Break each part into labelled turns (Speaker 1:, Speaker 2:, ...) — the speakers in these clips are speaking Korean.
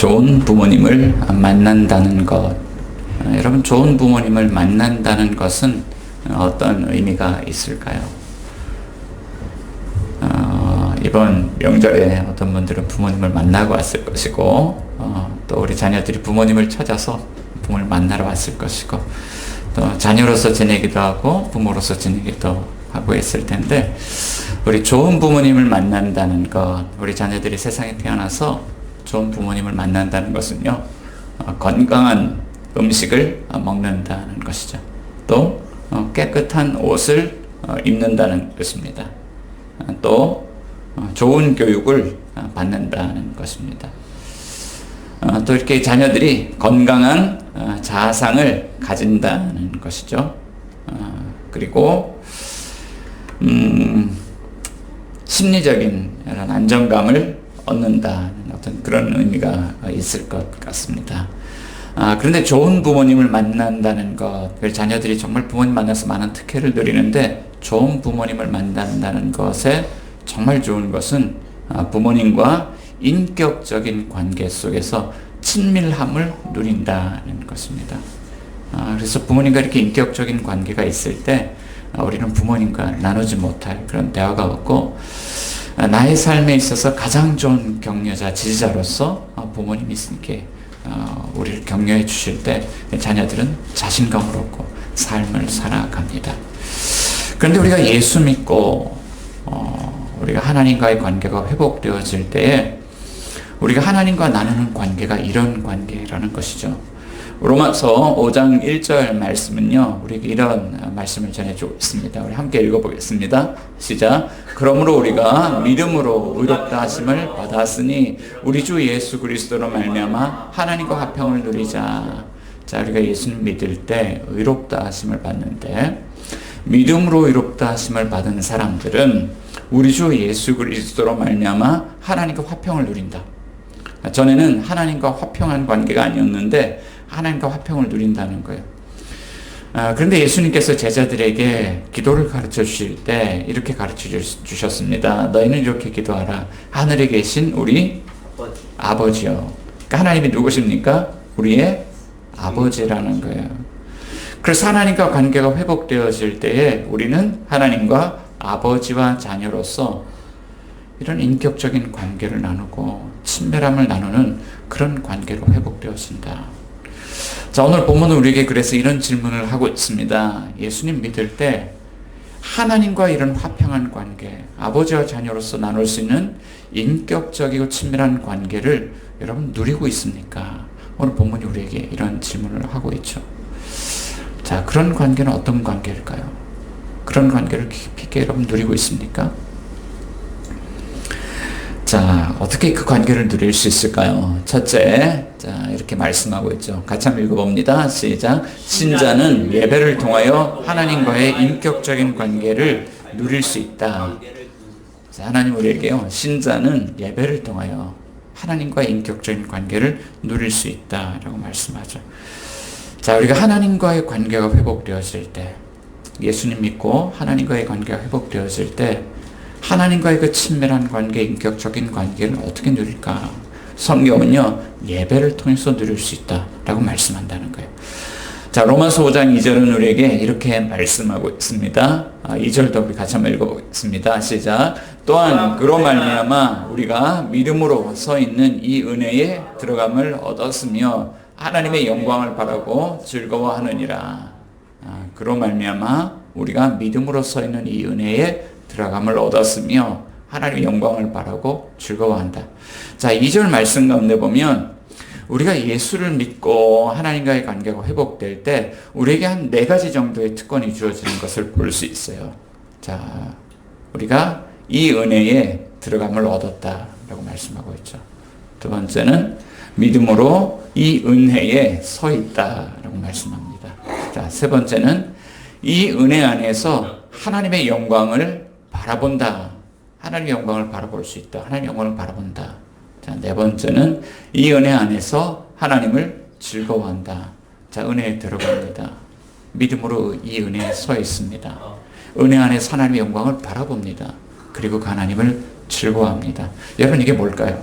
Speaker 1: 좋은 부모님을 만난다는 것. 여러분, 좋은 부모님을 만난다는 것은 어떤 의미가 있을까요? 이번 명절에 어떤 분들은 부모님을 만나고 왔을 것이고, 또 우리 자녀들이 부모님을 찾아서 부모를 만나러 왔을 것이고, 또 자녀로서 지내기도 하고 부모로서 지내기도 하고 있을 텐데, 우리 좋은 부모님을 만난다는 것, 우리 자녀들이 세상에 태어나서 좋은 부모님을 만난다는 것은요, 건강한 음식을 먹는다는 것이죠. 또 깨끗한 옷을 입는다는 것입니다. 또 좋은 교육을 받는다는 것입니다. 또 이렇게 자녀들이 건강한 자아상을 가진다는 것이죠. 그리고 심리적인 이런 안정감을 얻는다는 어떤 그런 의미가 있을 것 같습니다. 그런데 좋은 부모님을 만난다는 것, 자녀들이 정말 부모님 만나서 많은 특혜를 누리는데, 좋은 부모님을 만난다는 것에 정말 좋은 것은 부모님과 인격적인 관계 속에서 친밀함을 누린다는 것입니다. 그래서 부모님과 이렇게 인격적인 관계가 있을 때 우리는 부모님과 나누지 못할 그런 대화가 없고, 나의 삶에 있어서 가장 좋은 격려자, 지지자로서 부모님이 이렇게 우리를 격려해 주실 때 자녀들은 자신감을 얻고 삶을 살아갑니다. 그런데 우리가 예수 믿고 우리가 하나님과의 관계가 회복되어질 때에 우리가 하나님과 나누는 관계가 이런 관계라는 것이죠. 로마서 5장 1절 말씀은요, 우리에게 이런 말씀을 전해주고 있습니다. 우리 함께 읽어보겠습니다. 시작. 그러므로 우리가 믿음으로 의롭다 하심을 받았으니 우리 주 예수 그리스도로 말미암아 하나님과 화평을 누리자. 자, 우리가 예수님 믿을 때 의롭다 하심을 받는데, 믿음으로 의롭다 하심을 받은 사람들은 우리 주 예수 그리스도로 말미암아 하나님과 화평을 누린다. 전에는 하나님과 화평한 관계가 아니었는데 하나님과 화평을 누린다는 거예요. 그런데 예수님께서 제자들에게 기도를 가르쳐 주실 때 이렇게 가르쳐 주셨습니다. 너희는 이렇게 기도하라. 하늘에 계신 우리 아버지요. 그러니까 하나님이 누구십니까? 우리의 아버지라는 거예요. 그래서 하나님과 관계가 회복되어질 때에 우리는 하나님과 아버지와 자녀로서 이런 인격적인 관계를 나누고 친밀함을 나누는 그런 관계로 회복되어진다. 자, 오늘 본문은 우리에게 그래서 이런 질문을 하고 있습니다. 예수님 믿을 때 하나님과 이런 화평한 관계, 아버지와 자녀로서 나눌 수 있는 인격적이고 친밀한 관계를 여러분 누리고 있습니까? 오늘 본문이 우리에게 이런 질문을 하고 있죠. 자, 그런 관계는 어떤 관계일까요? 그런 관계를 깊이 있게 여러분 누리고 있습니까? 자, 어떻게 그 관계를 누릴 수 있을까요? 첫째, 자, 이렇게 말씀하고 있죠. 같이 한번 읽어봅니다. 시작. 신자는 예배를 통하여 하나님과의 인격적인 관계를 누릴 수 있다. 자, 하나님 우리에게요, 신자는 예배를 통하여 하나님과의 인격적인 관계를 누릴 수 있다라고 말씀하죠. 자, 우리가 하나님과의 관계가 회복되어질 때, 예수님 믿고 하나님과의 관계가 회복되어질 때 하나님과의 그 친밀한 관계, 인격적인 관계를 어떻게 누릴까? 성경은요, 예배를 통해서 누릴 수 있다라고 말씀한다는 거예요. 자, 로마서 5장 2절은 우리에게 이렇게 말씀하고 있습니다. 2절도 우리 같이 한번 읽어보겠습니다. 시작. 또한 그로 말미암아 우리가 믿음으로 서 있는 이 은혜에 들어감을 얻었으며 하나님의 영광을 바라고 즐거워하느니라. 그로 말미암아 우리가 믿음으로 서 있는 이 은혜에 들어감을 얻었으며 하나님의 영광을 바라고 즐거워한다. 자, 2절 말씀 가운데 보면 우리가 예수를 믿고 하나님과의 관계가 회복될 때 우리에게 한 4가지 정도의 특권이 주어지는 것을 볼 수 있어요. 자, 우리가 이 은혜에 들어감을 얻었다라고 말씀하고 있죠. 두 번째는 믿음으로 이 은혜에 서 있다라고 말씀합니다. 자, 세 번째는 이 은혜 안에서 하나님의 영광을 바라본다. 하나님의 영광을 바라볼 수 있다. 하나님의 영광을 바라본다. 자, 네 번째는 이 은혜 안에서 하나님을 즐거워한다. 자, 은혜에 들어갑니다. 믿음으로 이 은혜에 서 있습니다. 은혜 안에서 하나님의 영광을 바라봅니다. 그리고 그 하나님을 즐거워합니다. 여러분, 이게 뭘까요?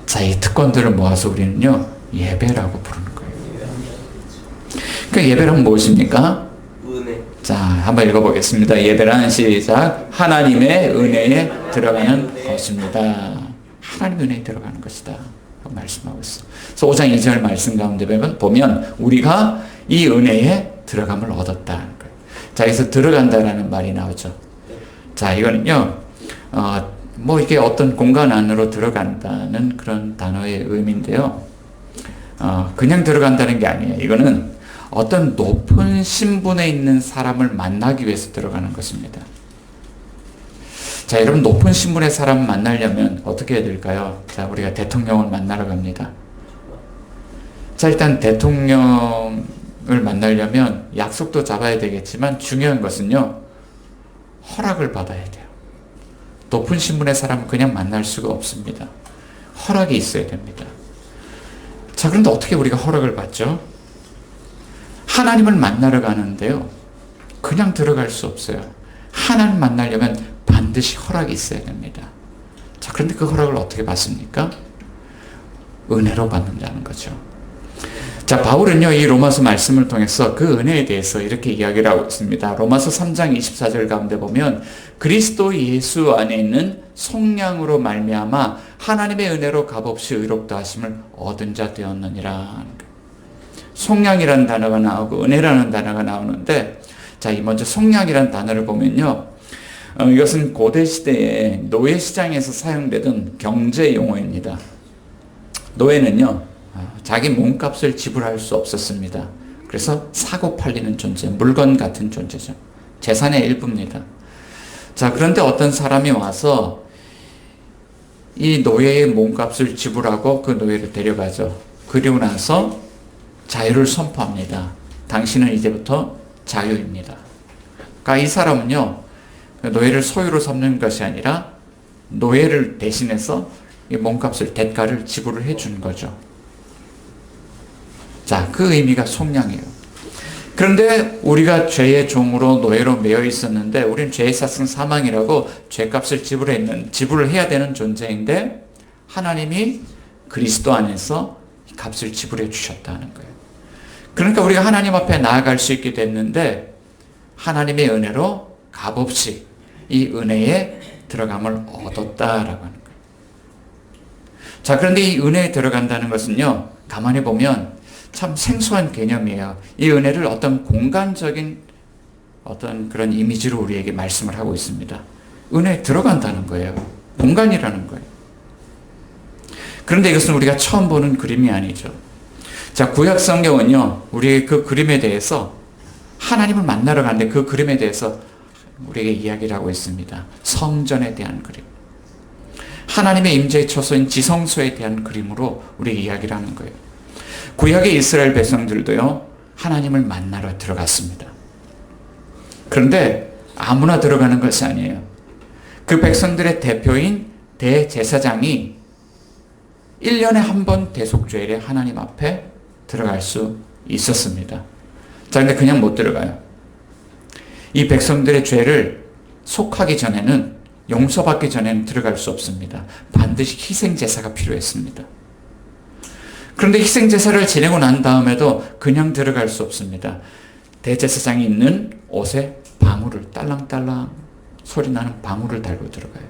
Speaker 1: 자, 이 특권들을 모아서 우리는요, 예배라고 부르는 거예요. 그 예배란 무엇입니까?
Speaker 2: 은혜.
Speaker 1: 자, 한번 읽어보겠습니다. 예배란 시작. 하나님의 은혜에 들어가는 것입니다. 하나님의 은혜에 들어가는 것이다. 라고 말씀하고 있어요. 그래서 5장 2절 말씀 가운데 보면 우리가 이 은혜에 들어감을 얻었다는 거예요. 자, 여기서 들어간다라는 말이 나오죠. 자, 이거는요, 뭐 이게 어떤 공간 안으로 들어간다는 그런 단어의 의미인데요. 그냥 들어간다는 게 아니에요. 이거는 어떤 높은 신분에 있는 사람을 만나기 위해서 들어가는 것입니다. 자, 여러분, 높은 신분의 사람을 만나려면 어떻게 해야 될까요? 자, 우리가 대통령을 만나러 갑니다. 자, 일단 대통령을 만나려면 약속도 잡아야 되겠지만 중요한 것은요, 허락을 받아야 돼요. 높은 신분의 사람은 그냥 만날 수가 없습니다. 허락이 있어야 됩니다. 자, 그런데 어떻게 우리가 허락을 받죠? 하나님을 만나러 가는데요, 그냥 들어갈 수 없어요. 하나님 만나려면 반드시 허락이 있어야 됩니다. 자, 그런데 그 허락을 어떻게 받습니까? 은혜로 받는다는 거죠. 자, 바울은요, 이 로마서 말씀을 통해서 그 은혜에 대해서 이렇게 이야기를 하고 있습니다. 로마서 3장 24절 가운데 보면 그리스도 예수 안에 있는 속량으로 말미암아 하나님의 은혜로 값없이 의롭다 하심을 얻은 자 되었느니라. 속량이라는 단어가 나오고 은혜라는 단어가 나오는데, 자, 이 먼저 속량이라는 단어를 보면요, 이것은 고대 시대에 노예 시장에서 사용되던 경제 용어입니다. 노예는요, 자기 몸값을 지불할 수 없었습니다. 그래서 사고 팔리는 존재, 물건 같은 존재죠. 재산의 일부입니다. 자, 그런데 어떤 사람이 와서 이 노예의 몸값을 지불하고 그 노예를 데려가죠. 그리고 나서 자유를 선포합니다. 당신은 이제부터 자유입니다. 그러니까 이 사람은요, 노예를 소유로 삼는 것이 아니라 노예를 대신해서 이 몸값을, 대가를 지불을 해주는 거죠. 자, 그 의미가 속량이에요. 그런데 우리가 죄의 종으로 노예로 매여 있었는데 우리는 죄의 사성 사망이라고 죄값을 지불을 해야 되는 존재인데 하나님이 그리스도 안에서 값을 지불해 주셨다는 거예요. 그러니까 우리가 하나님 앞에 나아갈 수 있게 됐는데 하나님의 은혜로 값없이 이 은혜에 들어감을 얻었다라고 하는 거예요. 자, 그런데 이 은혜에 들어간다는 것은요, 가만히 보면 참 생소한 개념이에요. 이 은혜를 어떤 공간적인 어떤 그런 이미지로 우리에게 말씀을 하고 있습니다. 은혜에 들어간다는 거예요. 공간이라는 거예요. 그런데 이것은 우리가 처음 보는 그림이 아니죠. 자, 구약 성경은요, 우리의 그 그림에 대해서 하나님을 만나러 가는데 그 그림에 대해서 우리에게 이야기를 하고 있습니다. 성전에 대한 그림. 하나님의 임재의 처소인 지성소에 대한 그림으로 우리에게 이야기를 하는 거예요. 구약의 이스라엘 백성들도요, 하나님을 만나러 들어갔습니다. 그런데 아무나 들어가는 것이 아니에요. 그 백성들의 대표인 대제사장이 1년에 한 번 대속죄일에 하나님 앞에 들어갈 수 있었습니다. 자, 근데 그냥 못 들어가요. 이 백성들의 죄를 속하기 전에는, 용서받기 전에는 들어갈 수 없습니다. 반드시 희생제사가 필요했습니다. 그런데 희생제사를 지내고 난 다음에도 그냥 들어갈 수 없습니다. 대제사장이 입는 옷에 방울을, 딸랑딸랑 소리 나는 방울을 달고 들어가요.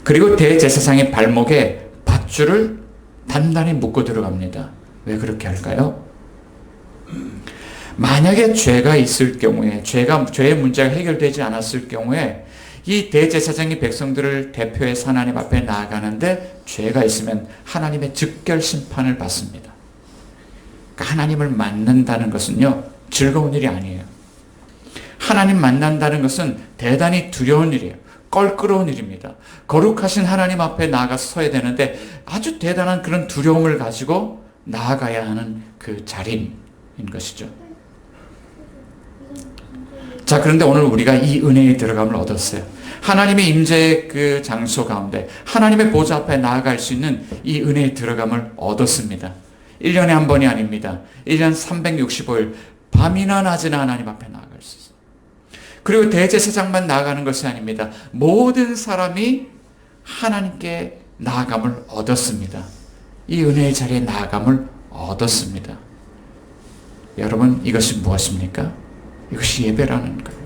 Speaker 1: 그리고 대제사장의 발목에 밧줄을 단단히 묶고 들어갑니다. 왜 그렇게 할까요? 만약에 죄가 있을 경우에, 죄의 문제가 해결되지 않았을 경우에 이 대제사장이 백성들을 대표해서 하나님 앞에 나아가는데 죄가 있으면 하나님의 즉결 심판을 받습니다. 그러니까 하나님을 만난다는 것은요, 즐거운 일이 아니에요. 하나님 만난다는 것은 대단히 두려운 일이에요. 껄끄러운 일입니다. 거룩하신 하나님 앞에 나아가서 서야 되는데 아주 대단한 그런 두려움을 가지고 나아가야 하는 그 자리인 것이죠. 자, 그런데 오늘 우리가 이 은혜에 들어감을 얻었어요. 하나님의 임재의 그 장소 가운데 하나님의 보좌 앞에 나아갈 수 있는 이 은혜에 들어감을 얻었습니다. 1년에 한 번이 아닙니다. 1년 365일 밤이나 낮이나 하나님 앞에 나아갈 수 있어요. 그리고 대제사장만 나아가는 것이 아닙니다. 모든 사람이 하나님께 나아감을 얻었습니다. 이 은혜의 자리에 나아감을 얻었습니다. 여러분, 이것이 무엇입니까? 이것이 예배라는 거예요.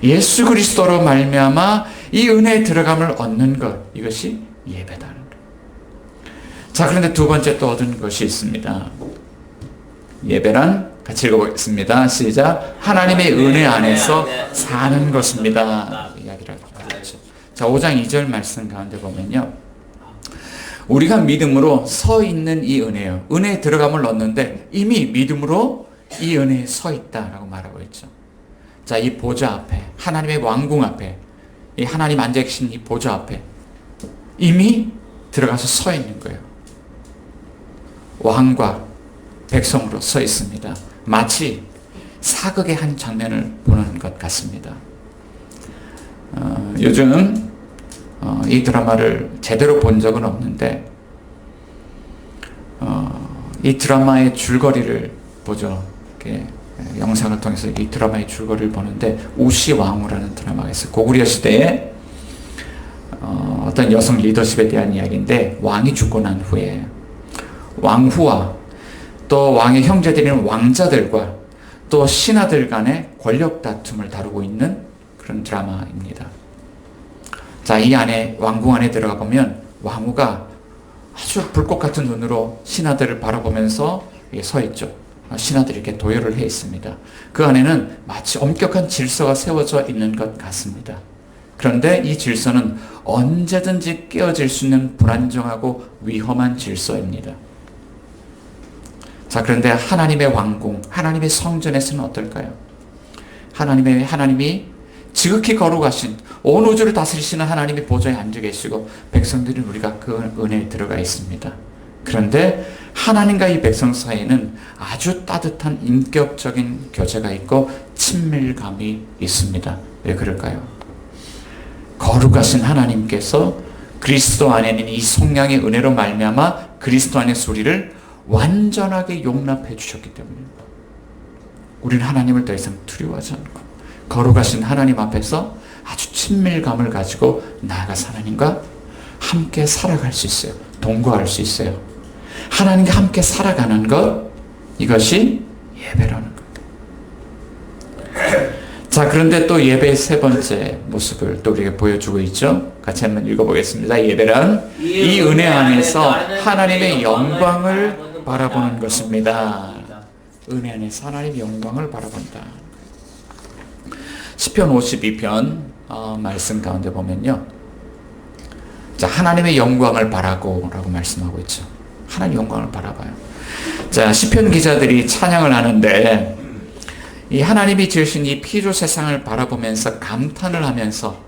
Speaker 1: 예수 그리스도로 말미암아 이 은혜에 들어감을 얻는 것, 이것이 예배다는 거예요. 자, 그런데 두 번째 또 얻은 것이 있습니다. 예배란, 같이 읽어보겠습니다. 시작. 하나님의 은혜 안에서 사는 것입니다. 이야기를 하죠. 자, 5장 2절 말씀 가운데 보면요, 우리가 믿음으로 서 있는 이 은혜요, 은혜에 들어감을 얻는데 이미 믿음으로 이 은혜에 서 있다라고 말하고 있죠. 자, 이 보좌 앞에, 하나님의 왕궁 앞에, 이 하나님 앉아 계신 이 보좌 앞에 이미 들어가서 서 있는 거예요. 왕과 백성으로 서 있습니다. 마치 사극의 한 장면을 보는 것 같습니다. 요즘 이 드라마를 제대로 본 적은 없는데 이 드라마의 줄거리를 보죠. 이렇게 영상을 통해서 이 드라마의 줄거리를 보는데, 우시왕후라는 드라마가 있어요. 고구려 시대에 어떤 여성 리더십에 대한 이야기인데, 왕이 죽고 난 후에 왕후와 또 왕의 형제들인 왕자들과 또 신하들 간의 권력 다툼을 다루고 있는 그런 드라마입니다. 자, 이 안에, 왕궁 안에 들어가 보면 왕후가 아주 불꽃 같은 눈으로 신하들을 바라보면서 서 있죠. 신하들이 이렇게 도열을 해 있습니다. 그 안에는 마치 엄격한 질서가 세워져 있는 것 같습니다. 그런데 이 질서는 언제든지 깨어질 수 있는 불안정하고 위험한 질서입니다. 자, 그런데 하나님의 왕궁, 하나님의 성전에서는 어떨까요? 하나님이 지극히 거룩하신, 온 우주를 다스리시는 하나님이 보좌에 앉아 계시고, 백성들은 우리가 그 은혜에 들어가 있습니다. 그런데 하나님과 이 백성 사이에는 아주 따뜻한 인격적인 교제가 있고 친밀감이 있습니다. 왜 그럴까요? 거룩하신 하나님께서 그리스도 안에 있는 이 성령의 은혜로 말미암아 그리스도 안에서 우리를 완전하게 용납해 주셨기 때문입니다. 우리는 하나님을 더 이상 두려워하지 않고 거룩하신 하나님 앞에서 아주 친밀감을 가지고 나아가서 하나님과 함께 살아갈 수 있어요. 동거할 수 있어요. 하나님과 함께 살아가는 것, 이것이 예배라는 것. 자, 그런데 또 예배의 세 번째 모습을 또 우리에게 보여주고 있죠. 같이 한번 읽어보겠습니다. 예배란 이 은혜 안에서 하나님의 영광을 바라보는 것입니다. 은혜 안에서 하나님의 영광을 바라본다. 시편 52편 말씀 가운데 보면요, 자, 하나님의 영광을 바라고 라고 말씀하고 있죠. 하나님 영광을 바라봐요. 자, 시편 기자들이 찬양을 하는데, 이 하나님이 지으신 이 피조 세상을 바라보면서 감탄을 하면서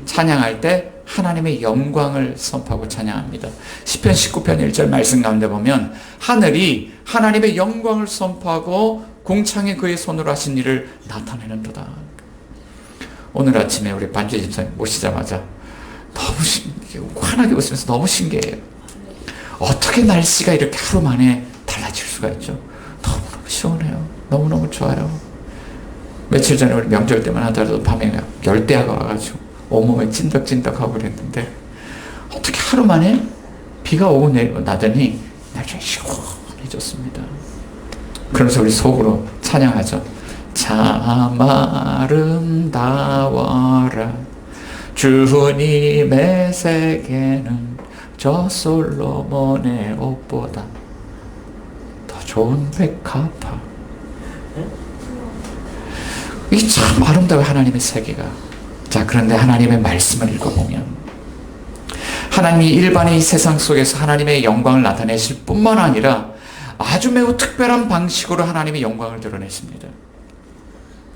Speaker 1: 찬양할 때 하나님의 영광을 선포하고 찬양합니다. 시편 19편 1절 말씀 가운데 보면 하늘이 하나님의 영광을 선포하고 궁창에 그의 손으로 하신 일을 나타내는도다. 오늘 아침에 우리 반주 집사님 모시자마자 너무 환하게 웃으면서 너무 신기해요. 어떻게 날씨가 이렇게 하루 만에 달라질 수가 있죠? 너무너무 시원해요. 너무너무 좋아요. 며칠 전에 우리 명절 때만 하더라도 밤에 열대야가 와가지고 온몸에 찐덕찐덕하고 그랬는데, 어떻게 하루 만에 비가 오고 나더니 날씨가 시원해졌습니다. 그러면서 우리 속으로 찬양하죠. 참 아름다워라 주님의 세계는 저 솔로몬의 옷보다 더 좋은 백합화. 이게 참 아름다워요, 하나님의 세계가. 자, 그런데 하나님의 말씀을 읽어보면 하나님이 일반의 이 세상 속에서 하나님의 영광을 나타내실 뿐만 아니라 아주 매우 특별한 방식으로 하나님의 영광을 드러내십니다.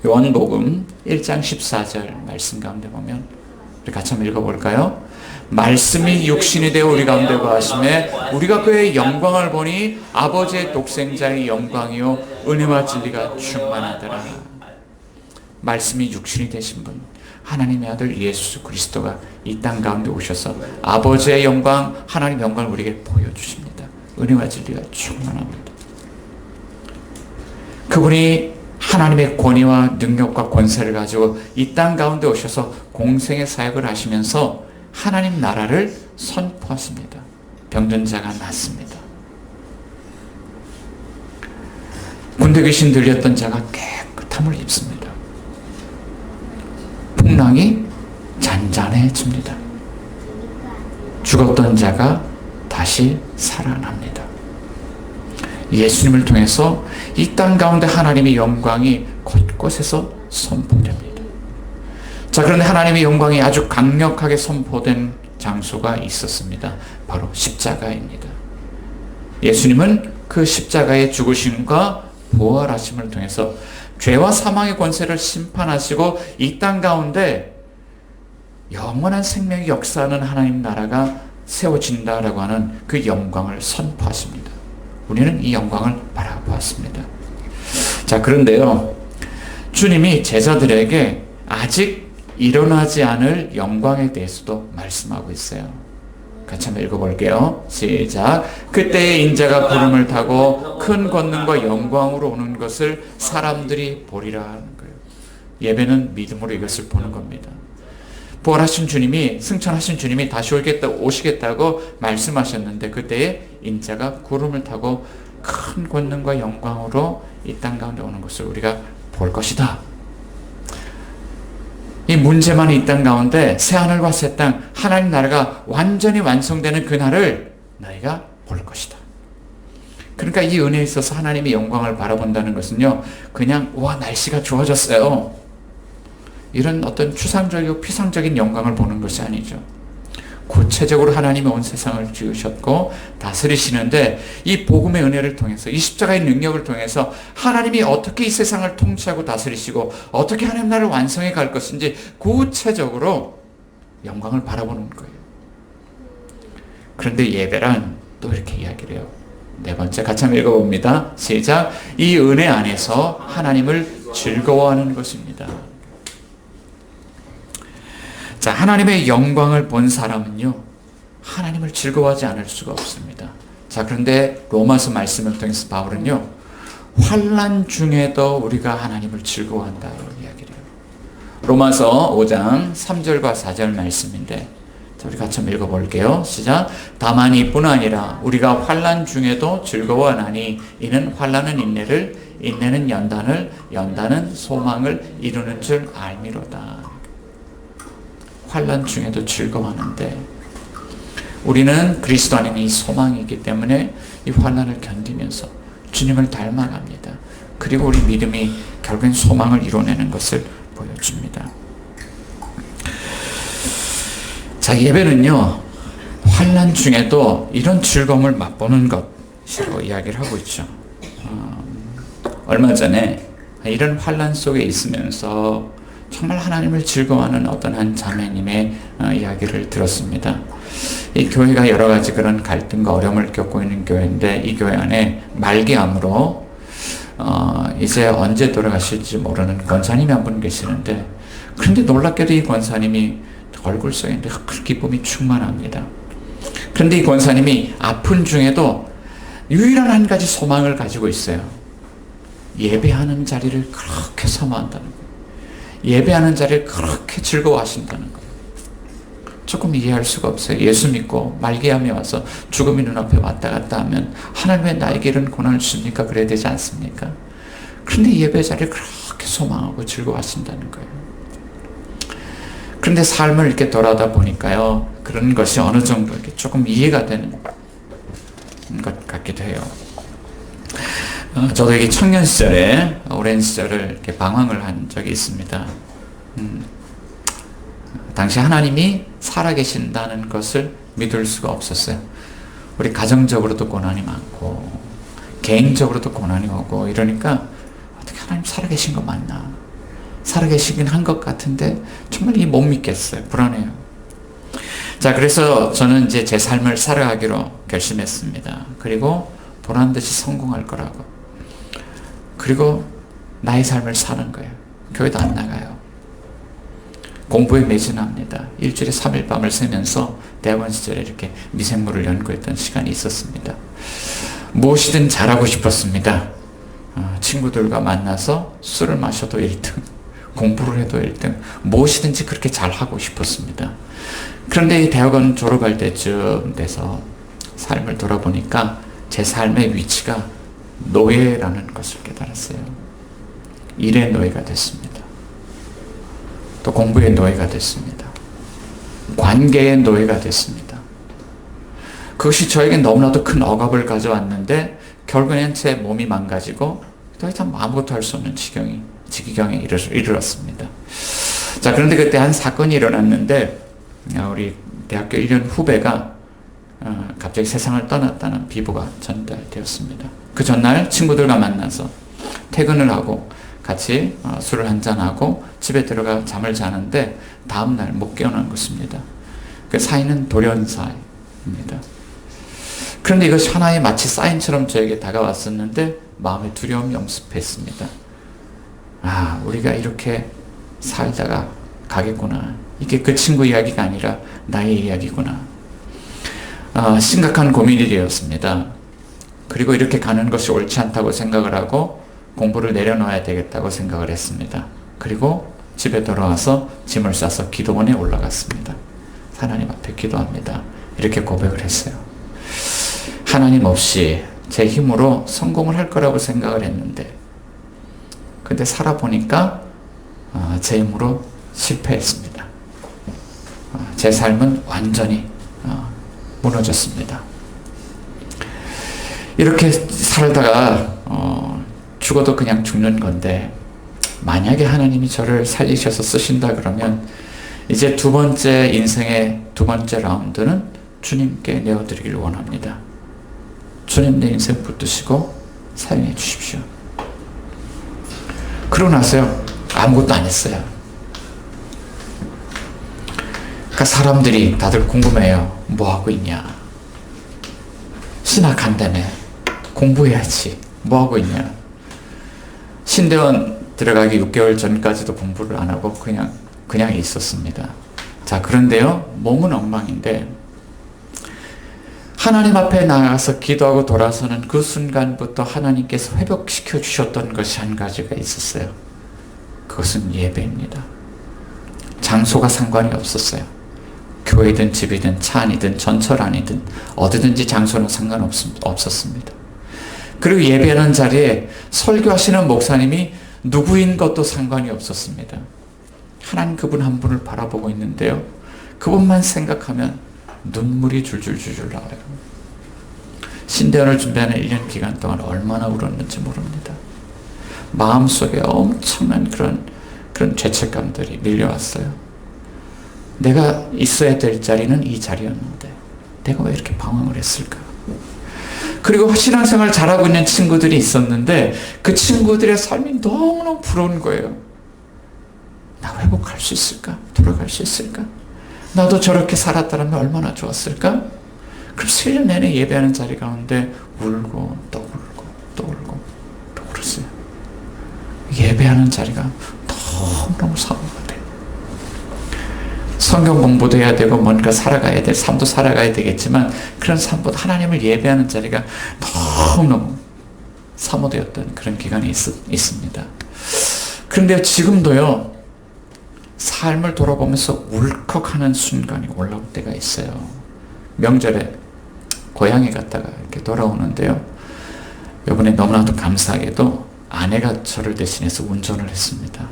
Speaker 1: 요한복음 1장 14절 말씀 가운데 보면 우리 같이 한번 읽어볼까요? 말씀이 육신이 되어 우리 가운데 거하심에 우리가 그의 영광을 보니 아버지의 독생자의 영광이요 은혜와 진리가 충만하더라. 말씀이 육신이 되신 분, 하나님의 아들 예수 그리스도가 이 땅 가운데 오셔서 아버지의 영광, 하나님의 영광을 우리에게 보여주십니다. 은혜와 진리가 충만합니다. 그분이 하나님의 권위와 능력과 권세를 가지고 이 땅 가운데 오셔서 공생의 사역을 하시면서 하나님 나라를 선포하십니다. 병든 자가 낫습니다. 군대 귀신 들렸던 자가 깨끗함을 입습니다. 풍랑이 잔잔해집니다. 죽었던 자가 다시 살아납니다. 예수님을 통해서 이 땅 가운데 하나님의 영광이 곳곳에서 선포됩니다. 자, 그런데 하나님의 영광이 아주 강력하게 선포된 장소가 있었습니다. 바로 십자가입니다. 예수님은 그 십자가의 죽으심과 부활하심을 통해서 죄와 사망의 권세를 심판하시고 이 땅 가운데 영원한 생명의 역사하는 하나님 나라가 세워진다라고 하는 그 영광을 선포하십니다. 우리는 이 영광을 바라보았습니다. 자, 그런데요, 주님이 제자들에게 아직 일어나지 않을 영광에 대해서도 말씀하고 있어요. 같이 한번 읽어볼게요. 시작. 그때의 인자가 구름을 타고 큰 권능과 영광으로 오는 것을 사람들이 보리라 하는 거예요. 예배는 믿음으로 이것을 보는 겁니다. 부활하신 주님이, 승천하신 주님이 다시 오시겠다고 말씀하셨는데 그때에 인자가 구름을 타고 큰 권능과 영광으로 이 땅 가운데 오는 것을 우리가 볼 것이다. 이 문제만 이 땅 가운데 새하늘과 새 땅, 하나님 나라가 완전히 완성되는 그날을 너희가 볼 것이다. 그러니까 이 은혜에 있어서 하나님의 영광을 바라본다는 것은요, 그냥 와 날씨가 좋아졌어요, 이런 어떤 추상적이고 피상적인 영광을 보는 것이 아니죠. 구체적으로 하나님이 온 세상을 지으셨고 다스리시는데 이 복음의 은혜를 통해서, 이 십자가의 능력을 통해서 하나님이 어떻게 이 세상을 통치하고 다스리시고 어떻게 하나님 나라를 완성해 갈 것인지 구체적으로 영광을 바라보는 거예요. 그런데 예배란 또 이렇게 이야기를 해요. 네 번째 같이 한번 읽어봅니다. 시작. 이 은혜 안에서 하나님을 즐거워하는 것입니다. 자, 하나님의 영광을 본 사람은요, 하나님을 즐거워하지 않을 수가 없습니다. 자, 그런데 로마서 말씀을 통해서 바울은요, 환난 중에도 우리가 하나님을 즐거워한다고 이야기를 해요. 로마서 5장 3절과 4절 말씀인데, 자, 우리 같이 한번 읽어볼게요. 시작. 다만 이뿐 아니라 우리가 환난 중에도 즐거워하나니 이는 환난은 인내를, 인내는 연단을, 연단은 소망을 이루는 줄 알미로다. 환난 중에도 즐거워하는데 우리는 그리스도 안에 이 소망이 있기 때문에 이 환난을 견디면서 주님을 닮아갑니다. 그리고 우리 믿음이 결국엔 소망을 이뤄내는 것을 보여줍니다. 자, 예배는요, 환난 중에도 이런 즐거움을 맛보는 것이라고 이야기를 하고 있죠. 얼마 전에 이런 환난 속에 있으면서 정말 하나님을 즐거워하는 어떤 한 자매님의 이야기를 들었습니다. 이 교회가 여러 가지 그런 갈등과 어려움을 겪고 있는 교회인데 이 교회 안에 말기암으로 이제 언제 돌아가실지 모르는 권사님이 한 분 계시는데, 그런데 놀랍게도 이 권사님이 얼굴 속에 큰 기쁨이 충만합니다. 그런데 이 권사님이 아픈 중에도 유일한 한 가지 소망을 가지고 있어요. 예배하는 자리를 그렇게 사모한다는 거예요. 예배하는 자리를 그렇게 즐거워하신다는 거예요. 조금 이해할 수가 없어요. 예수 믿고 말기암에 와서 죽음이 눈앞에 왔다 갔다 하면 하나님 왜 나에게 이런 고난을 주십니까? 그래야 되지 않습니까? 그런데 예배 자리를 그렇게 소망하고 즐거워하신다는 거예요. 그런데 삶을 이렇게 돌아다 보니까요, 그런 것이 어느 정도 이렇게 조금 이해가 되는 것 같기도 해요. 저도 이게 청년 시절에, 오랜 시절을 이렇게 방황을 한 적이 있습니다. 당시 하나님이 살아계신다는 것을 믿을 수가 없었어요. 우리 가정적으로도 고난이 많고, 개인적으로도 고난이 오고, 이러니까, 어떻게 하나님 살아계신 거 맞나? 살아계시긴 한 것 같은데, 정말 못 믿겠어요. 불안해요. 자, 그래서 저는 이제 제 삶을 살아가기로 결심했습니다. 그리고 보란 듯이 성공할 거라고. 그리고 나의 삶을 사는 거예요. 교회도 안 나가요. 공부에 매진합니다. 일주일에 3일 밤을 새면서 대학원 시절에 이렇게 미생물을 연구했던 시간이 있었습니다. 무엇이든 잘하고 싶었습니다. 친구들과 만나서 술을 마셔도 1등, 공부를 해도 1등, 무엇이든지 그렇게 잘하고 싶었습니다. 그런데 이 대학원 졸업할 때쯤 돼서 삶을 돌아보니까 제 삶의 위치가 노예라는 것을 깨달았어요. 일의 노예가 됐습니다. 또 공부의 노예가 됐습니다. 관계의 노예가 됐습니다. 그것이 저에게 너무나도 큰 억압을 가져왔는데 결국엔 제 몸이 망가지고 더 이상 아무것도 할 수 없는 지경에 이르렀습니다. 자, 그런데 그때 한 사건이 일어났는데 우리 대학교 1년 후배가 갑자기 세상을 떠났다는 비보가 전달되었습니다. 그 전날 친구들과 만나서 퇴근을 하고 같이 술을 한잔하고 집에 들어가 잠을 자는데 다음날 못 깨어난 것입니다. 그 사인은 돌연사입니다. 그런데 이것이 하나의 마치 사인처럼 저에게 다가왔었는데 마음의 두려움이 엄습했습니다. 아, 우리가 이렇게 살다가 가겠구나. 이게 그 친구 이야기가 아니라 나의 이야기구나. 심각한 고민이 되었습니다. 그리고 이렇게 가는 것이 옳지 않다고 생각을 하고 공부를 내려놓아야 되겠다고 생각을 했습니다. 그리고 집에 돌아와서 짐을 싸서 기도원에 올라갔습니다. 하나님 앞에 기도합니다. 이렇게 고백을 했어요. 하나님 없이 제 힘으로 성공을 할 거라고 생각을 했는데 근데 살아보니까 제 힘으로 실패했습니다. 제 삶은 완전히 무너졌습니다. 이렇게 살다가 죽어도 그냥 죽는 건데 만약에 하나님이 저를 살리셔서 쓰신다 그러면 이제 두 번째 인생의 두 번째 라운드는 주님께 내어드리길 원합니다. 주님 내 인생 붙드시고 사용해 주십시오. 그러고 나서요 아무것도 안 했어요. 그러니까 사람들이 다들 궁금해요. 뭐 하고 있냐? 신학 한다며. 공부해야지. 뭐 하고 있냐? 신대원 들어가기 6개월 전까지도 공부를 안 하고 그냥 있었습니다. 자, 그런데요 몸은 엉망인데 하나님 앞에 나가서 기도하고 돌아서는 그 순간부터 하나님께서 회복시켜 주셨던 것이 한 가지가 있었어요. 그것은 예배입니다. 장소가 상관이 없었어요. 교회든 집이든 차 안이든 전철 안이든 어디든지 장소는 상관없었습니다. 그리고 예배하는 자리에 설교하시는 목사님이 누구인 것도 상관이 없었습니다. 하나님 그분 한 분을 바라보고 있는데요. 그분만 생각하면 눈물이 줄줄줄줄 나와요. 신대원을 준비하는 1년 기간 동안 얼마나 울었는지 모릅니다. 마음속에 엄청난 그런 죄책감들이 밀려왔어요. 내가 있어야 될 자리는 이 자리였는데 내가 왜 이렇게 방황을 했을까? 그리고 신앙생활 잘하고 있는 친구들이 있었는데 그 친구들의 삶이 너무너무 부러운 거예요. 나 회복할 수 있을까? 돌아갈 수 있을까? 나도 저렇게 살았다면 얼마나 좋았을까? 그럼 7년 내내 예배하는 자리 가운데 울고 또 울고 또 울고 또 울었어요. 예배하는 자리가 너무너무 사모가 돼요. 성경 공부도 해야 되고 뭔가 살아가야 될 삶도 살아가야 되겠지만 그런 삶보다 하나님을 예배하는 자리가 너무너무 사모되었던 그런 기간이 있습니다. 그런데 지금도요 삶을 돌아보면서 울컥하는 순간이 올라올 때가 있어요. 명절에 고향에 갔다가 이렇게 돌아오는데요. 이번에 너무나도 감사하게도 아내가 저를 대신해서 운전을 했습니다.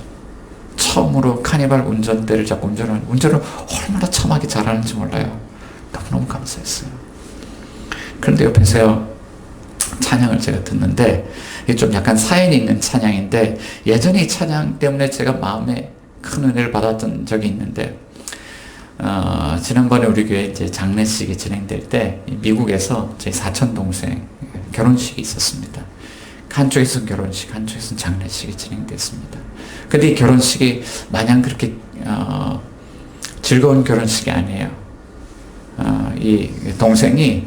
Speaker 1: 처음으로 카니발 운전대를 잡고 운전을 얼마나 참하게 잘하는지 몰라요. 너무너무 감사했어요. 그런데 옆에서요 찬양을 제가 듣는데 이게 좀 약간 사연이 있는 찬양인데 예전에 이 찬양 때문에 제가 마음에 큰 은혜를 받았던 적이 있는데 지난번에 우리 교회 이제 장례식이 진행될 때 미국에서 제 사촌 동생 결혼식이 있었습니다. 한쪽에서는 결혼식, 한쪽에서는 장례식이 진행됐습니다. 근데 이 결혼식이 마냥 그렇게 즐거운 결혼식이 아니에요. 이 동생이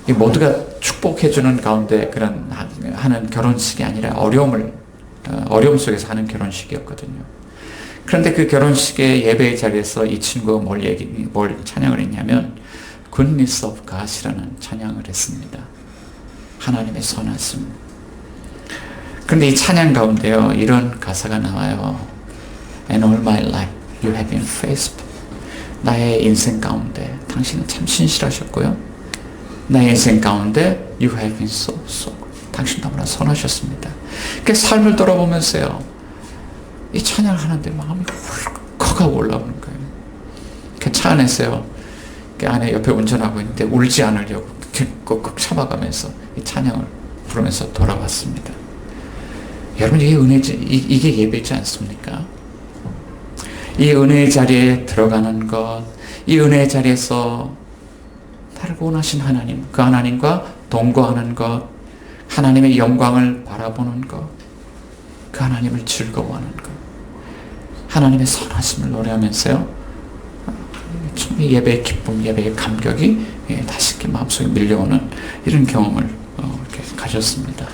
Speaker 1: 모두가 축복해주는 가운데 그런 하는 결혼식이 아니라 어려움 속에서 하는 결혼식이었거든요. 그런데 그 결혼식의 예배의 자리에서 이 친구가 뭘 찬양을 했냐면 Goodness of God이라는 찬양을 했습니다. 하나님의 선하심. 그런데 이 찬양 가운데요 이런 가사가 나와요. And all my life you have been faithful. 나의 인생 가운데 당신은 참 신실하셨고요. 나의 인생 가운데 You have been so 당신 너무나 선하셨습니다. 그 삶을 돌아보면서요, 이 찬양을 하는데 마음이 훌컥하고 올라오는 거예요. 그 차 안에서요, 그 안에 옆에 운전하고 있는데 울지 않으려고 꾹꾹 참아가면서 이 찬양을 부르면서 돌아왔습니다. 여러분, 이게 은혜지, 이게 예배지 않습니까? 이 은혜의 자리에 들어가는 것, 이 은혜의 자리에서 나를 원하신 하나님, 그 하나님과 동거하는 것, 하나님의 영광을 바라보는 것, 그 하나님을 즐거워하는 것, 하나님의 선하심을 노래하면서요, 참 예배의 기쁨, 예배의 감격이 다시 이렇게 마음속에 밀려오는 이런 경험을 이렇게 가졌습니다.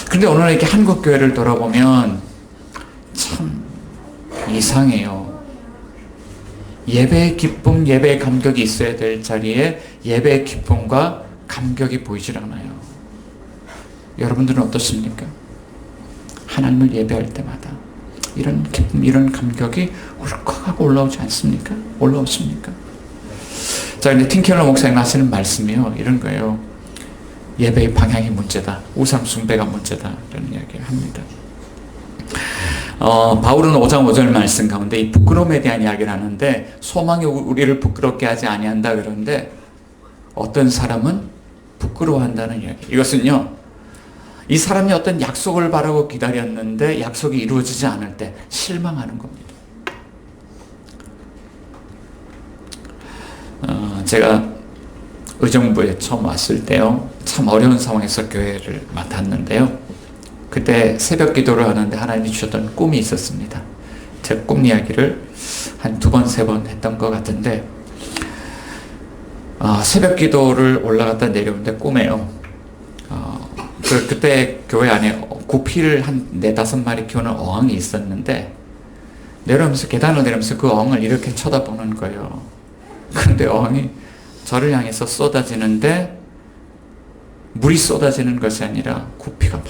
Speaker 1: 그런데 오늘 이렇게 한국 교회를 돌아보면 참 이상해요. 예배의 기쁨, 예배의 감격이 있어야 될 자리에 예배의 기쁨과 감격이 보이질 않아요. 여러분들은 어떻습니까? 하나님을 예배할 때마다 이런 기쁨, 이런 감격이 울컥하고 올라오지 않습니까? 올라오십니까? 자, 근데 팀켈러 목사님 하시는 말씀이요, 이런 거예요. 예배의 방향이 문제다. 우상 숭배가 문제다. 이런 이야기를 합니다. 바울은 5장 5절 말씀 가운데 이 부끄러움에 대한 이야기를 하는데, 소망이 우리를 부끄럽게 하지 아니한다 그러는데, 어떤 사람은 부끄러워한다는 이야기. 이것은요, 이 사람이 어떤 약속을 바라고 기다렸는데 약속이 이루어지지 않을 때 실망하는 겁니다. 제가 의정부에 처음 왔을 때요, 참 어려운 상황에서 교회를 맡았는데요, 그때 새벽 기도를 하는데 하나님이 주셨던 꿈이 있었습니다. 제 꿈 이야기를 한 2번, 3번 했던 것 같은데, 새벽 기도를 올라갔다 내려오는데 꿈에요, 그때 교회 안에 구피를 한 4-5마리 키우는 어항이 있었는데, 내려오면서, 계단을 내려오면서 그 어항을 이렇게 쳐다보는 거예요. 그런데 어항이 저를 향해서 쏟아지는데, 물이 쏟아지는 것이 아니라 구피가 막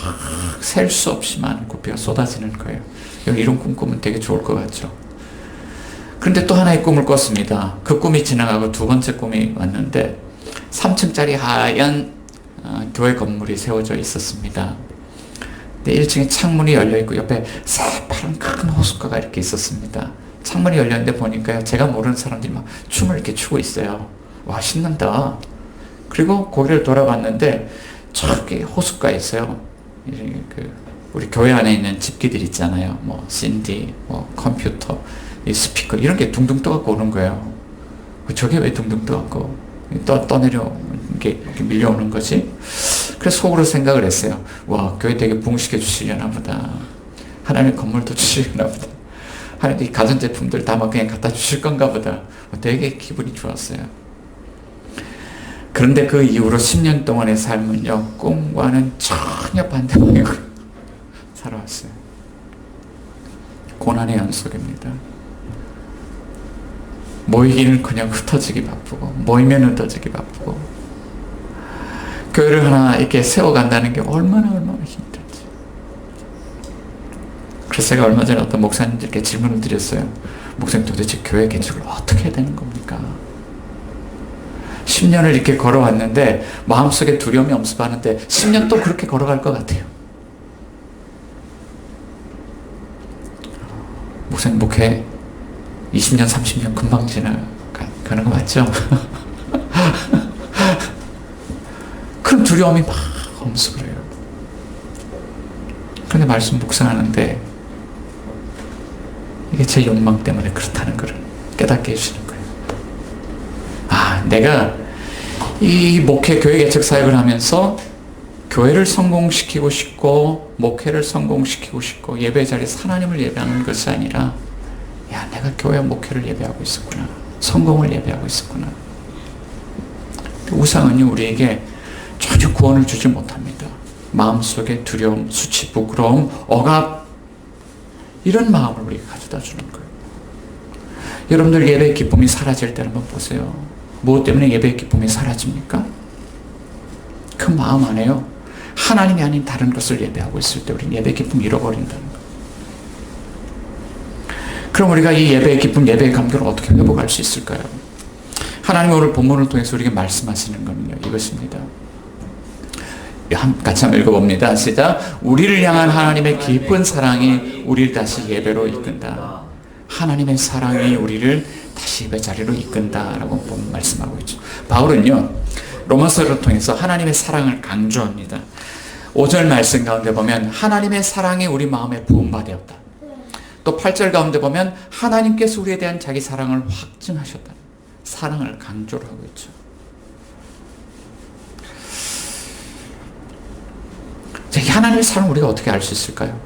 Speaker 1: 셀 수 없이 많은 구피가 쏟아지는 거예요. 이런 꿈 꾸면 되게 좋을 것 같죠. 그런데 또 하나의 꿈을 꿨습니다. 그 꿈이 지나가고 2번째 꿈이 왔는데, 3층짜리 하얀 교회 건물이 세워져 있었습니다. 근데 1층에 창문이 열려있고 옆에 새파란 큰 호숫가가 이렇게 있었습니다. 창문이 열렸는데 보니까 제가 모르는 사람들이 막 춤을 이렇게 추고 있어요. 와, 신난다. 그리고 거기를 돌아봤는데 저기 호숫가에 있어요. 우리 교회 안에 있는 집기들 있잖아요. 뭐 CD, 뭐 컴퓨터, 이 스피커 이런 게 둥둥 떠갖고 오는 거예요. 저게 왜 둥둥 떠갖고 떠내려 이렇게 밀려오는 거지? 그래서 속으로 생각을 했어요. 와, 교회 되게 부흥시켜 주시려나 보다. 하나님 건물도 주시려나 보다. 하나님 이 가전제품들 다 막 그냥 갖다 주실 건가 보다. 되게 기분이 좋았어요. 그런데 그 이후로 10년 동안의 삶은요, 꿈과는 전혀 반대 방향으로 살아왔어요. 고난의 연속입니다. 모이기는 그냥 흩어지기 바쁘고, 모이면 흩어지기 바쁘고, 교회를 하나 이렇게 세워간다는 게 얼마나 힘들지. 그래서 제가 얼마 전에 어떤 목사님들께 질문을 드렸어요. 목사님, 도대체 교회 개척을 어떻게 해야 되는 겁니까? 10년을 이렇게 걸어왔는데 마음속에 두려움이 엄습하는데 10년 또 그렇게 걸어갈 것 같아요. 목사님, 목회 20년, 30년 금방 지나가는 거 맞죠? 그럼 두려움이 막 엄습을 해요. 그런데 말씀 묵상하는데 이게 제 욕망 때문에 그렇다는 걸 깨닫게 해주시는 거예요. 아, 내가 이 목회 교회 개척 사역을 하면서 교회를 성공시키고 싶고 목회를 성공시키고 싶고 예배 자리에서 하나님을 예배하는 것이 아니라, 야, 내가 교회 목회를 예배하고 있었구나, 성공을 예배하고 있었구나. 우상은요, 우리에게 전혀 구원을 주지 못합니다. 마음속에 두려움, 수치, 부끄러움, 억압, 이런 마음을 우리가 가져다 주는 거예요. 여러분들 예배의 기쁨이 사라질 때를 한번 보세요. 무엇 때문에 예배의 기쁨이 사라집니까? 그 마음 안에요, 하나님이 아닌 다른 것을 예배하고 있을 때 우리는 예배 기쁨을 잃어버린다는 거예요. 그럼 우리가 이 예배의 기쁨, 예배의 감격을 어떻게 회복할 수 있을까요? 하나님 오늘 본문을 통해서 우리에게 말씀하시는 거는요, 이것입니다. 같이 한번 읽어봅니다. 시작. 우리를 향한 하나님의 깊은 사랑이 우리를 다시 예배로 이끈다. 하나님의 사랑이 우리를 다시 예배 자리로 이끈다라고 말씀하고 있죠. 바울은요, 로마서를 통해서 하나님의 사랑을 강조합니다. 5절 말씀 가운데 보면 하나님의 사랑이 우리 마음에 부음받았다. 또 8절 가운데 보면 하나님께서 우리에 대한 자기 사랑을 확증하셨다. 사랑을 강조를 하고 있죠. 이 하나님의 사랑을 우리가 어떻게 알 수 있을까요?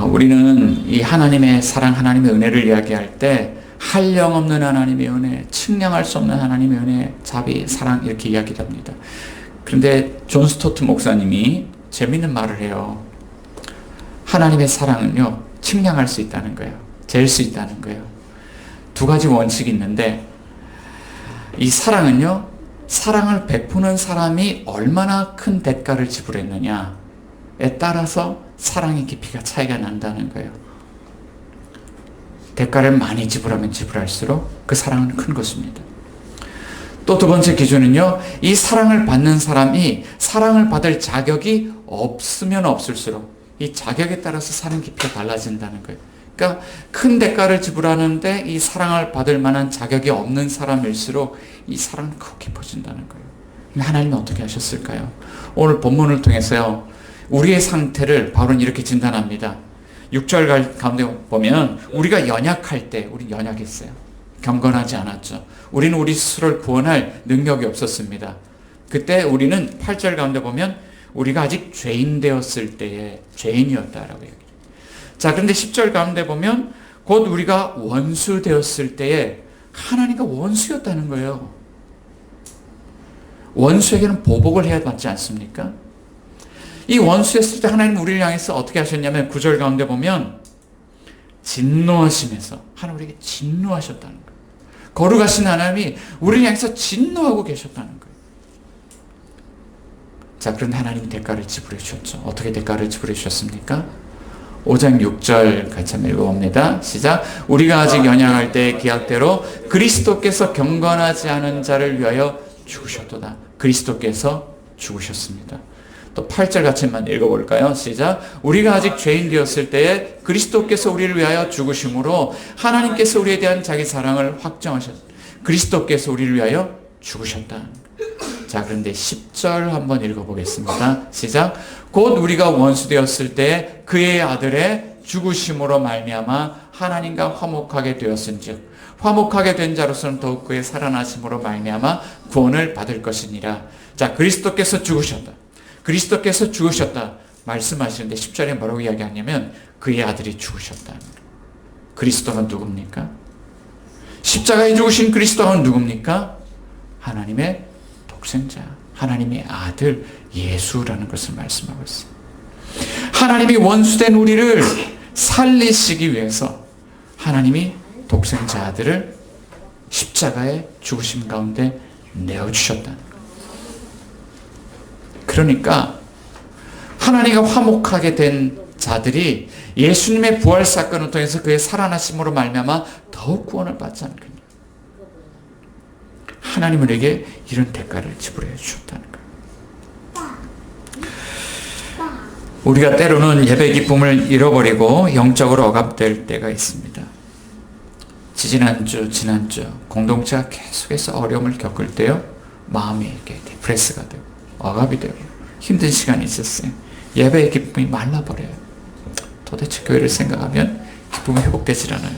Speaker 1: 우리는 이 하나님의 사랑, 하나님의 은혜를 이야기할 때 한량없는 하나님의 은혜, 측량할 수 없는 하나님의 은혜, 자비, 사랑 이렇게 이야기를 합니다. 그런데 존 스토트 목사님이 재미있는 말을 해요. 하나님의 사랑은요, 측량할 수 있다는 거예요. 잴 수 있다는 거예요. 두 가지 원칙이 있는데 이 사랑은요, 사랑을 베푸는 사람이 얼마나 큰 대가를 지불했느냐에 따라서 사랑의 깊이가 차이가 난다는 거예요. 대가를 많이 지불하면 지불할수록 그 사랑은 큰 것입니다. 또 두 번째 기준은요, 이 사랑을 받는 사람이 사랑을 받을 자격이 없으면 없을수록 이 자격에 따라서 사랑 깊이가 달라진다는 거예요. 그러니까 큰 대가를 지불하는데 이 사랑을 받을 만한 자격이 없는 사람일수록 이 사랑은 크고 깊어진다는 거예요. 하나님은 어떻게 하셨을까요? 오늘 본문을 통해서요, 우리의 상태를 바울은 이렇게 진단합니다. 6절 가운데 보면 우리가 연약할 때 우리 연약했어요. 경건하지 않았죠. 우리는 우리 스스로를 구원할 능력이 없었습니다. 그때 우리는 8절 가운데 보면 우리가 아직 죄인 되었을 때에 죄인이었다라고 얘기해요. 자, 그런데 10절 가운데 보면 곧 우리가 원수 되었을 때에 하나님과 원수였다는 거예요. 원수에게는 보복을 해야 맞지 않습니까? 이 원수였을 때 하나님 우리를 향해서 어떻게 하셨냐면 9절 가운데 보면 진노하심에서 하나님 우리에게 진노하셨다는 거예요. 거룩하신 하나님이 우리를 향해서 진노하고 계셨다는 거예요. 자, 그런데 하나님이 대가를 지불해 주셨죠. 어떻게 대가를 지불해 주셨습니까? 5장 6절 같이 한번 읽어봅니다. 시작. 우리가 아직 연약할 때 계약대로 그리스도께서 경건하지 않은 자를 위하여 죽으셨도다. 그리스도께서 죽으셨습니다. 또 8절 같이 한번 읽어볼까요? 시작. 우리가 아직 죄인 되었을 때에 그리스도께서 우리를 위하여 죽으심으로 하나님께서 우리에 대한 자기 사랑을 확정하셨다. 그리스도께서 우리를 위하여 죽으셨다. 자, 그런데 10절 한번 읽어보겠습니다. 시작. 곧 우리가 원수 되었을 때 그의 아들의 죽으심으로 말미암아 하나님과 화목하게 되었은즉 화목하게 된 자로서는 더욱 그의 살아나심으로 말미암아 구원을 받을 것이니라. 자, 그리스도께서 죽으셨다. 그리스도께서 죽으셨다 말씀하시는데 10절에 뭐라고 이야기하냐면 그의 아들이 죽으셨다. 그리스도는 누굽니까? 십자가에 죽으신 그리스도는 누굽니까? 하나님의 독생자, 하나님의 아들 예수라는 것을 말씀하고 있습니다. 하나님이 원수된 우리를 살리시기 위해서 하나님이 독생자 아들을 십자가에 죽으심 가운데 내어주셨다는 거예요. 그러니까 하나님과 화목하게 된 자들이 예수님의 부활 사건을 통해서 그의 살아나심으로 말미암아 더욱 구원을 받지 않겠냐. 하나님은 우리에게 이런 대가를 지불해 주셨다는 거예요. 우리가 때로는 예배 기쁨을 잃어버리고 영적으로 억압될 때가 있습니다. 지난주 공동체가 계속해서 어려움을 겪을 때요, 마음이 이렇게 디프레스가 되고 억압이 되고 힘든 시간이 있었어요. 예배의 기쁨이 말라버려요. 도대체 교회를 생각하면 기쁨이 회복되질 않아요.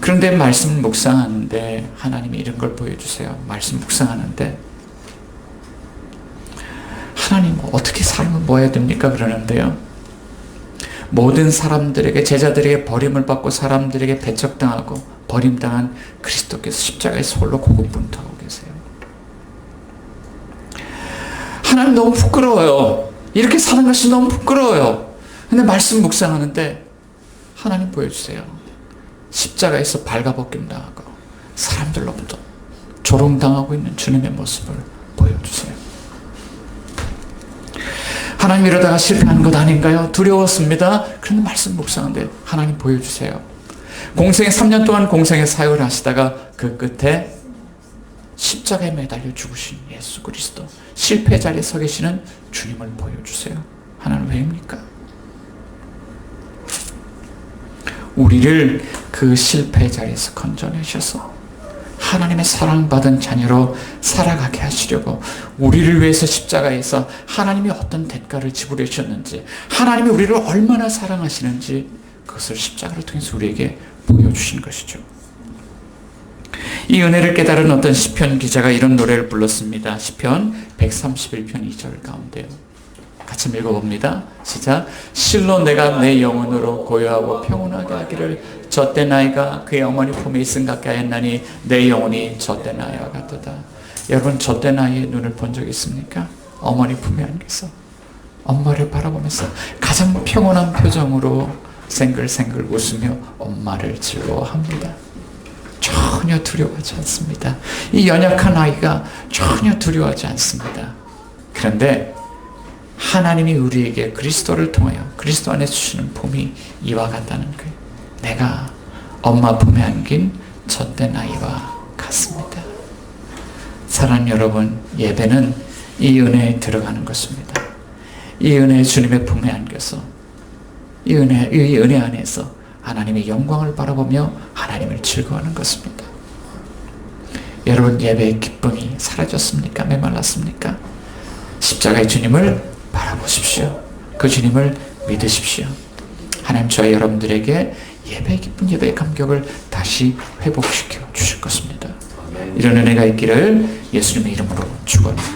Speaker 1: 그런데 말씀 묵상하는데 하나님이 이런 걸 보여주세요. 말씀 묵상하는데 하나님 어떻게 삶을 뭐 해야 됩니까? 그러는데요, 모든 사람들에게, 제자들에게 버림을 받고 사람들에게 배척당하고 버림당한 그리스도께서 십자가에서 홀로 고군분투하고 계세요. 하나님 너무 부끄러워요. 이렇게 사는 것이 너무 부끄러워요. 근데 말씀 묵상하는데 하나님 보여주세요. 십자가에서 발가벗김 당하고 사람들로부터 조롱당하고 있는 주님의 모습을 보여주세요. 하나님 이러다가 실패하는 것 아닌가요? 두려웠습니다. 그런데 말씀 묵상하는데 하나님 보여주세요. 공생에 3년 동안 공생의 사역을 하시다가 그 끝에 십자가에 매달려 죽으신 예수 그리스도, 실패 자리에 서 계시는 주님을 보여주세요. 하나는 왜입니까? 우리를 그 실패 자리에서 건져내셔서 하나님의 사랑받은 자녀로 살아가게 하시려고, 우리를 위해서 십자가에서 하나님이 어떤 대가를 지불해 주셨는지, 하나님이 우리를 얼마나 사랑하시는지 그것을 십자가를 통해서 우리에게 보여주신 것이죠. 이 은혜를 깨달은 어떤 시편 기자가 이런 노래를 불렀습니다. 시편 131편 2절 가운데요. 같이 읽어봅니다. 시작. 실로 내가 내 영혼으로 고요하고 평온하게 하기를 젖된 아이가 그의 어머니 품에 있음 같게 하였나니 내 영혼이 젖된 아이와 같도다. 여러분, 젖된 아이의 눈을 본 적 있습니까? 어머니 품에 안겨서 엄마를 바라보면서 가장 평온한 표정으로 생글생글 웃으며 엄마를 즐거워합니다. 전혀 두려워하지 않습니다. 이 연약한 아이가 전혀 두려워하지 않습니다. 그런데 하나님이 우리에게 그리스도를 통하여 그리스도 안에 주시는 봄이 이와 같다는 거예요. 내가 엄마 품에 안긴 젖된 아이와 같습니다. 사랑하는 여러분, 예배는 이 은혜에 들어가는 것입니다. 이 은혜 주님의 품에 안겨서 이 은혜 안에서 하나님의 영광을 바라보며 하나님을 즐거워하는 것입니다. 여러분, 예배의 기쁨이 사라졌습니까? 메말랐습니까? 십자가의 주님을 바라보십시오. 그 주님을 믿으십시오. 하나님 저와 여러분들에게 예배의 기쁨, 예배의 감격을 다시 회복시켜 주실 것입니다. 이런 은혜가 있기를 예수님의 이름으로 축원합니다.